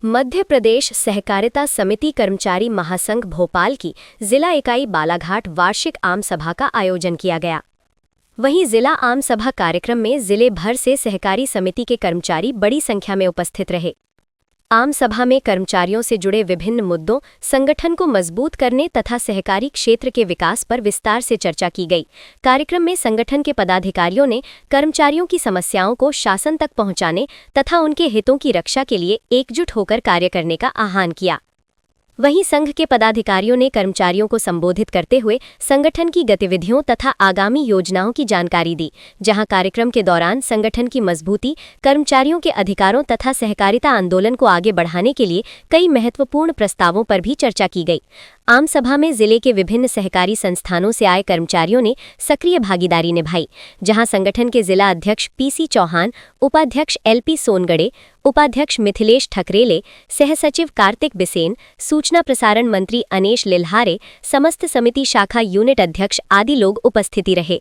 मध्य प्रदेश सहकारिता समिति कर्मचारी महासंघ भोपाल की जिला इकाई बालाघाट वार्षिक आम सभा का आयोजन किया गया। वहीं जिला आम सभा कार्यक्रम में जिले भर से सहकारी समिति के कर्मचारी बड़ी संख्या में उपस्थित रहे। आम सभा में कर्मचारियों से जुड़े विभिन्न मुद्दों, संगठन को मजबूत करने तथा सहकारी क्षेत्र के विकास पर विस्तार से चर्चा की गई। कार्यक्रम में संगठन के पदाधिकारियों ने कर्मचारियों की समस्याओं को शासन तक पहुंचाने तथा उनके हितों की रक्षा के लिए एकजुट होकर कार्य करने का आह्वान किया। वहीं संघ के पदाधिकारियों ने कर्मचारियों को संबोधित करते हुए संगठन की गतिविधियों तथा आगामी योजनाओं की जानकारी दी, जहां कार्यक्रम के दौरान संगठन की मजबूती, कर्मचारियों के अधिकारों तथा सहकारिता आंदोलन को आगे बढ़ाने के लिए कई महत्वपूर्ण प्रस्तावों पर भी चर्चा की गई। आम सभा में जिले के विभिन्न सहकारी संस्थानों से आए कर्मचारियों ने सक्रिय भागीदारी निभाई, जहां संगठन के जिला अध्यक्ष पीसी चौहान, उपाध्यक्ष एलपी सोनगड़े, उपाध्यक्ष मिथिलेश ठकरेले, सहसचिव कार्तिक बिसेन, सूचना प्रसारण मंत्री अनेश लिल्हारे, समस्त समिति शाखा यूनिट अध्यक्ष आदि लोग उपस्थिति रहे।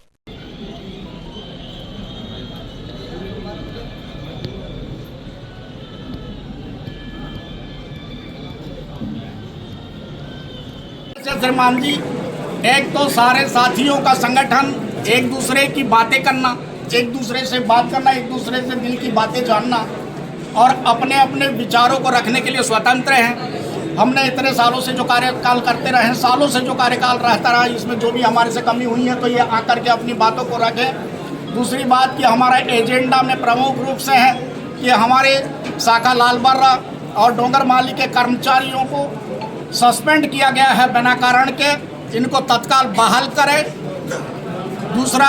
श्रीमान जी, एक तो सारे साथियों का संगठन, एक दूसरे की बातें करना, एक दूसरे से बात करना, एक दूसरे से दिल की बातें जानना और अपने अपने विचारों को रखने के लिए स्वतंत्र हैं। हमने इतने सालों से जो कार्यकाल करते रहे हैं, सालों से जो कार्यकाल रहता रहा, इसमें जो भी हमारे से कमी हुई है तो ये आकर के अपनी बातों को रखें। दूसरी बात कि हमारा एजेंडा में प्रमुख रूप से है कि हमारे शाखा लालबर्रा और डोंगरमाली के कर्मचारियों को सस्पेंड किया गया है बिना कारण के, इनको तत्काल बहाल करें। दूसरा,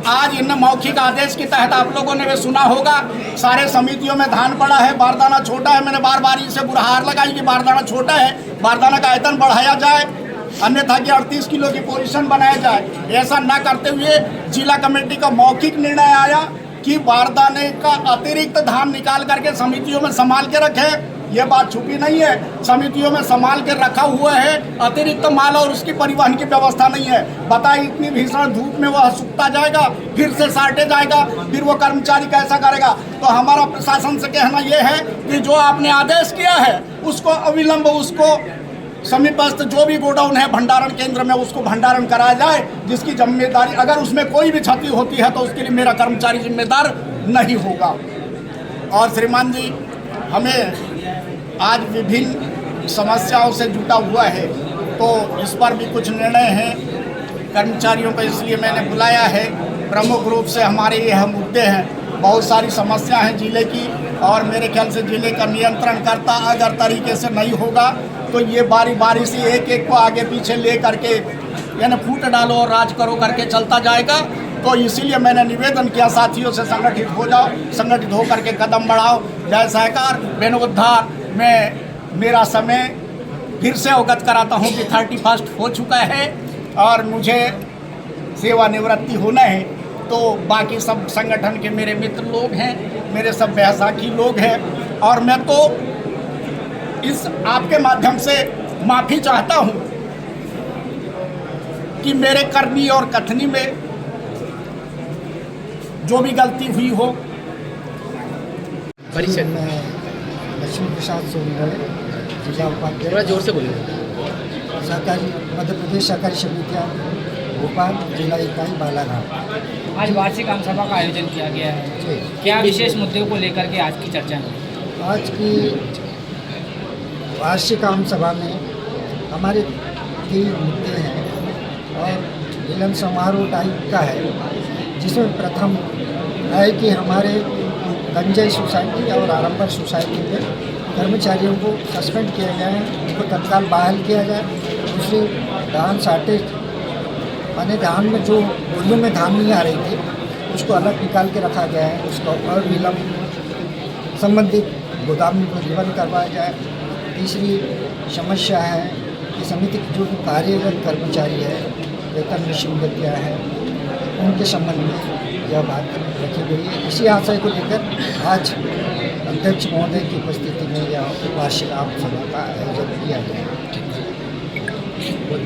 आज इन मौखिक आदेश के तहत आप लोगों ने भी सुना होगा, सारे समितियों में धान पड़ा है, बारदाना छोटा है। मैंने बार बार इसे गुहार लगाई कि बारदाना छोटा है, बारदाना का आयतन बढ़ाया जाए, अन्यथा कि 38 किलो की पोजीशन बनाया जाए। ऐसा न करते हुए जिला कमेटी का मौखिक निर्णय आया कि बारदाने का अतिरिक्त धान निकाल करके समितियों में संभाल के रखें। ये बात छुपी नहीं है, समितियों में संभाल के रखा हुआ है। अतिरिक्त माल और उसकी परिवहन की व्यवस्था नहीं है। बताइए, इतनी भीषण धूप में वह सूखता जाएगा, फिर से साटे जाएगा, फिर वो कर्मचारी कैसा करेगा। तो हमारा प्रशासन से कहना यह है कि जो आपने आदेश किया है उसको अविलंब, उसको समीपस्थ जो भी गोडाउन है भंडारण केंद्र में, उसको भंडारण कराया जाए, जिसकी जिम्मेदारी, अगर उसमें कोई भी क्षति होती है तो उसके लिए मेरा कर्मचारी जिम्मेदार नहीं होगा। और श्रीमान जी, हमें आज विभिन्न समस्याओं से जुटा हुआ है, तो इस पर भी कुछ निर्णय हैं कर्मचारियों को, इसलिए मैंने बुलाया है। प्रमुख रूप से हमारे यह मुद्दे हैं, बहुत सारी समस्या हैं जिले की, और मेरे ख्याल से जिले का नियंत्रण करता अगर तरीके से नहीं होगा तो ये बारी बारी से एक एक को आगे पीछे ले करके, यानी फूट डालो और राज करो करके चलता जाएगा। तो इसीलिए मैंने निवेदन किया साथियों से, संगठित हो जाओ, संगठित हो करके कदम बढ़ाओ। जय सहकार बेनोद्धार में मेरा समय फिर से अवगत कराता हूं कि 31 हो चुका है और मुझे सेवानिवृत्ति होना है। तो बाकी सब संगठन के मेरे मित्र लोग हैं, मेरे सब बैसाखी लोग हैं, और मैं तो इस आपके माध्यम से माफ़ी चाहता हूं कि मेरे करनी और कथनी में जो भी गलती हुई हो। परिषद लक्ष्मी प्रसाद सोनगढ़े, जिला उपाध्यक्ष। थोड़ा जोर से बोलिए। सहकारी मध्य प्रदेश सहकारी समितियाँ भोपाल, जिला इकाई बालाघाट। आज वार्षिक आम सभा का आयोजन किया गया है, क्या विशेष मुद्दों को लेकर के आज की चर्चा है? आज की वार्षिक आम सभा में हमारे 3 मुद्दे हैं और मिलन समारोह टाइप का है, जिसमें प्रथम है कि हमारे गंजई सोसाइटी और आरंबर सोसाइटी के कर्मचारियों को सस्पेंड किया गया है, उनको तत्काल बहाल किया जाए। दूसरी, धान शार्टेज, माने धान में जो बोरियों में धान नहीं आ रही थी उसको अलग निकाल के रखा गया है, उसका और विलम्ब संबंधित गोदाम को रिबन करवाया जाए। तीसरी समस्या है कि समिति के जो कार्यरत कर्मचारी है, वेतन में विसंगतियाँ हैं, उनके संबंध में यह बात रखी गई है। इसी आशय को लेकर आज अध्यक्ष महोदय की उपस्थिति में यह वार्षिक आम सभा का आयोजन किया गया है।